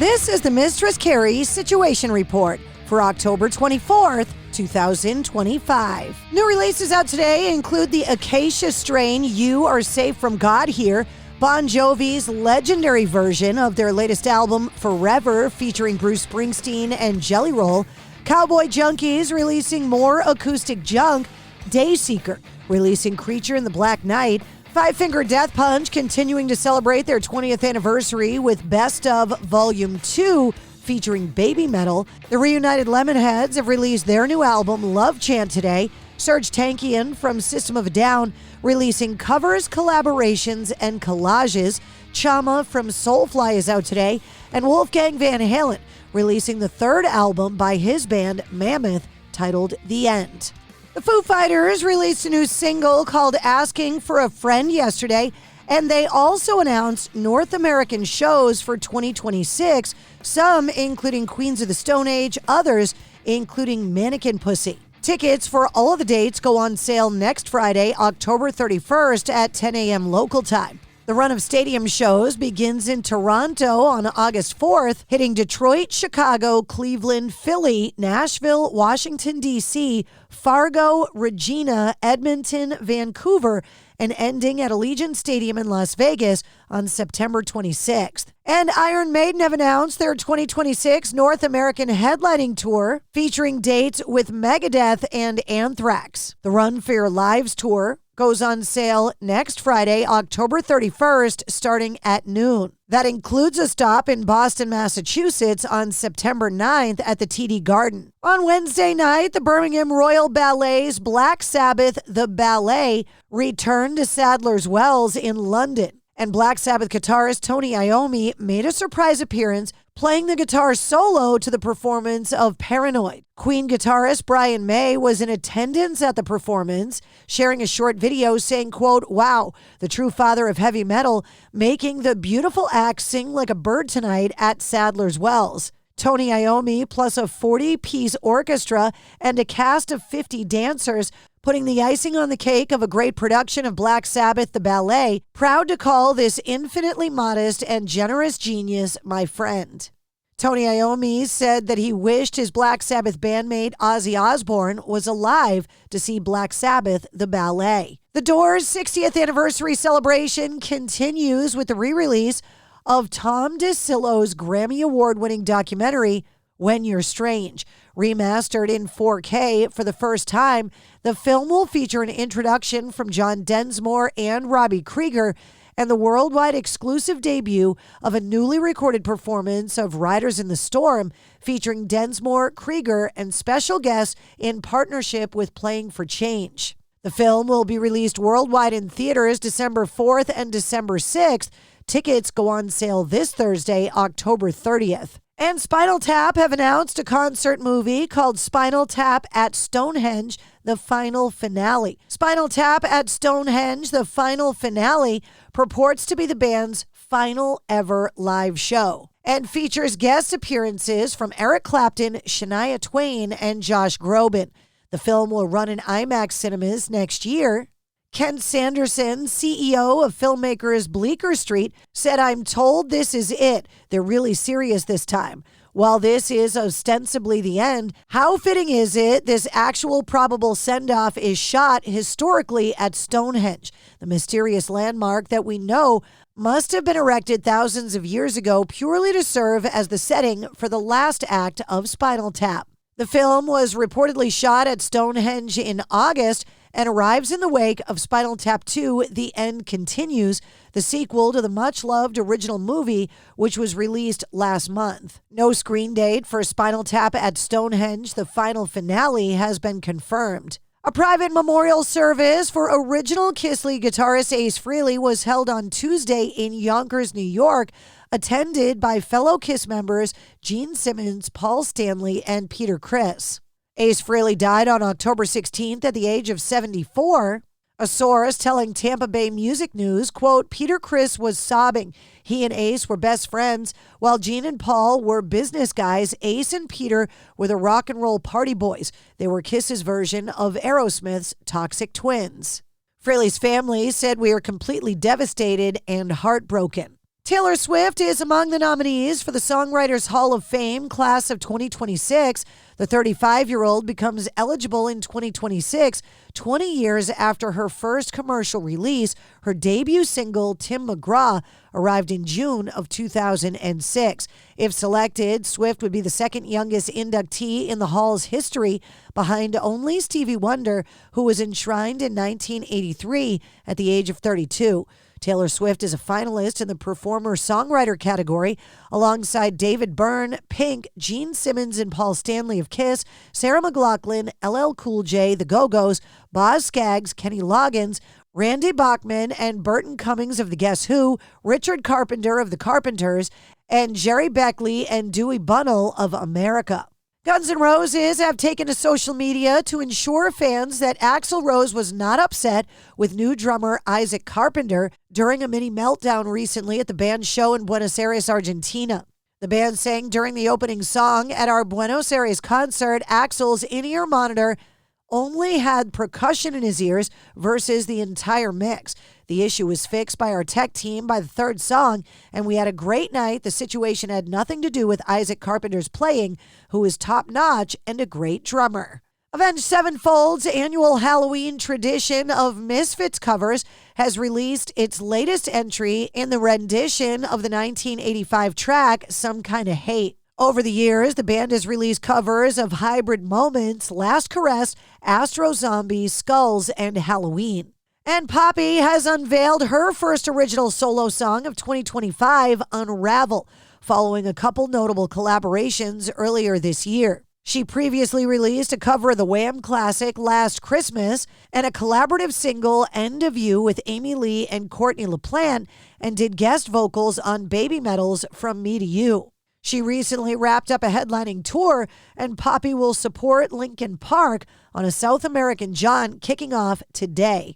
This is the Mistress Carrie Situation Report for October 24th, 2025. New releases out today include the Acacia strain, You Are Safe from God Here, Bon Jovi's legendary version of their latest album, Forever, featuring Bruce Springsteen and Jelly Roll, Cowboy Junkies releasing more acoustic junk, Dayseeker releasing Creature in the Black Night, Five Finger Death Punch continuing to celebrate their 20th anniversary with Best of Volume 2 featuring Baby Metal. The reunited Lemonheads have released their new album, Love Chant, today. Serge Tankian from System of a Down releasing covers, collaborations, and collages. Chama from Soulfly is out today. And Wolfgang Van Halen releasing the third album by his band Mammoth titled The End. The Foo Fighters released a new single called Asking for a Friend yesterday, and they also announced North American shows for 2026, some including Queens of the Stone Age, others including Mannequin Pussy. Tickets for all of the dates go on sale next Friday, October 31st at 10 a.m. local time. The run of stadium shows begins in Toronto on August 4th, hitting Detroit, Chicago, Cleveland, Philly, Nashville, Washington, D.C., Fargo, Regina, Edmonton, Vancouver, and ending at Allegiant Stadium in Las Vegas on September 26th. And Iron Maiden have announced their 2026 North American headlining tour, featuring dates with Megadeth and Anthrax. The Run for Your Lives tour goes on sale next Friday, October 31st, starting at noon. That includes a stop in Boston, Massachusetts on September 9th at the TD Garden. On Wednesday night, the Birmingham Royal Ballet's Black Sabbath, the Ballet, returned to Sadler's Wells in London. And Black Sabbath guitarist Tony Iommi made a surprise appearance, playing the guitar solo to the performance of Paranoid. Queen guitarist Brian May was in attendance at the performance, sharing a short video saying, quote, "Wow, the true father of heavy metal, making the beautiful act sing like a bird tonight at Sadler's Wells." Tony Iommi plus a 40-piece orchestra and a cast of 50 dancers, putting the icing on the cake of a great production of Black Sabbath, the Ballet, proud to call this infinitely modest and generous genius my friend. Tony Iommi said that he wished his Black Sabbath bandmate Ozzy Osbourne was alive to see Black Sabbath, the Ballet. The Doors' 60th anniversary celebration continues with the re-release of Tom DeSillo's Grammy Award-winning documentary, When You're Strange. Remastered in 4K for the first time, the film will feature an introduction from John Densmore and Robbie Krieger, and the worldwide exclusive debut of a newly recorded performance of Riders in the Storm, featuring Densmore, Krieger, and special guests in partnership with Playing for Change. The film will be released worldwide in theaters December 4th and December 6th. Tickets go on sale this Thursday, October 30th. And Spinal Tap have announced a concert movie called Spinal Tap at Stonehenge, the Final Finale. Spinal Tap at Stonehenge, the Final Finale, purports to be the band's final ever live show and features guest appearances from Eric Clapton, Shania Twain, and Josh Groban. The film will run in IMAX cinemas next year. Ken Sanderson, CEO of filmmakers Bleecker Street, said, "I'm told this is it. They're really serious this time. While this is ostensibly the end, how fitting is it this actual probable send-off is shot historically at Stonehenge, the mysterious landmark that we know must have been erected thousands of years ago purely to serve as the setting for the last act of Spinal Tap." The film was reportedly shot at Stonehenge in August and arrives in the wake of Spinal Tap 2, The End Continues, the sequel to the much-loved original movie, which was released last month. No screen date for Spinal Tap at Stonehenge, the Final Finale, has been confirmed. A private memorial service for original Kiss lead guitarist Ace Frehley was held on Tuesday in Yonkers, New York, attended by fellow Kiss members Gene Simmons, Paul Stanley, and Peter Criss. Ace Frehley died on October 16th at the age of 74. A source telling Tampa Bay Music News, quote, "Peter Criss was sobbing. He and Ace were best friends. While Gene and Paul were business guys, Ace and Peter were the rock and roll party boys. They were Kiss's version of Aerosmith's Toxic Twins." Frehley's family said, "We are completely devastated and heartbroken." Taylor Swift is among the nominees for the Songwriters Hall of Fame class of 2026. The 35-year-old becomes eligible in 2026, 20 years after her first commercial release. Her debut single, Tim McGraw, arrived in June of 2006. If selected, Swift would be the second youngest inductee in the Hall's history, behind only Stevie Wonder, who was enshrined in 1983 at the age of 32. Taylor Swift is a finalist in the Performer-Songwriter category, alongside David Byrne, Pink, Gene Simmons and Paul Stanley of Kiss, Sarah McLachlan, LL Cool J, The Go-Go's, Boz Scaggs, Kenny Loggins, Randy Bachman and Burton Cummings of the Guess Who, Richard Carpenter of the Carpenters, and Jerry Beckley and Dewey Bunnell of America. Guns N' Roses have taken to social media to ensure fans that Axl Rose was not upset with new drummer Isaac Carpenter during a mini meltdown recently at the band's show in Buenos Aires, Argentina. The band sang during the opening song at our Buenos Aires concert. Axl's in-ear monitor only had percussion in his ears versus the entire mix. The issue was fixed by our tech team by the third song, and we had a great night. The situation had nothing to do with Isaac Carpenter's playing, who is top-notch and a great drummer. Avenged Sevenfold's annual Halloween tradition of Misfits covers has released its latest entry in the rendition of the 1985 track, Some Kinda Hate. Over the years, the band has released covers of Hybrid Moments, Last Caress, Astro Zombie, Skulls, and Halloween. And Poppy has unveiled her first original solo song of 2025, Unravel, following a couple notable collaborations earlier this year. She previously released a cover of the Wham classic Last Christmas and a collaborative single, End of You, with Amy Lee and Courtney LaPlante, and did guest vocals on Baby Metal's From Me to You. She recently wrapped up a headlining tour, and Poppy will support Linkin Park on a South American jaunt kicking off today.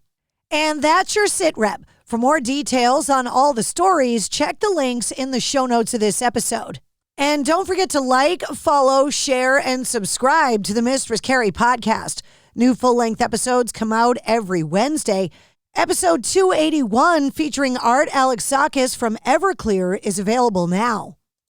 And that's your sit rep. For more details on all the stories, check the links in the show notes of this episode. And don't forget to like, follow, share, and subscribe to the Mistress Carrie Podcast. New full-length episodes come out every Wednesday. Episode 281, featuring Art Alexakis from Everclear, is available now.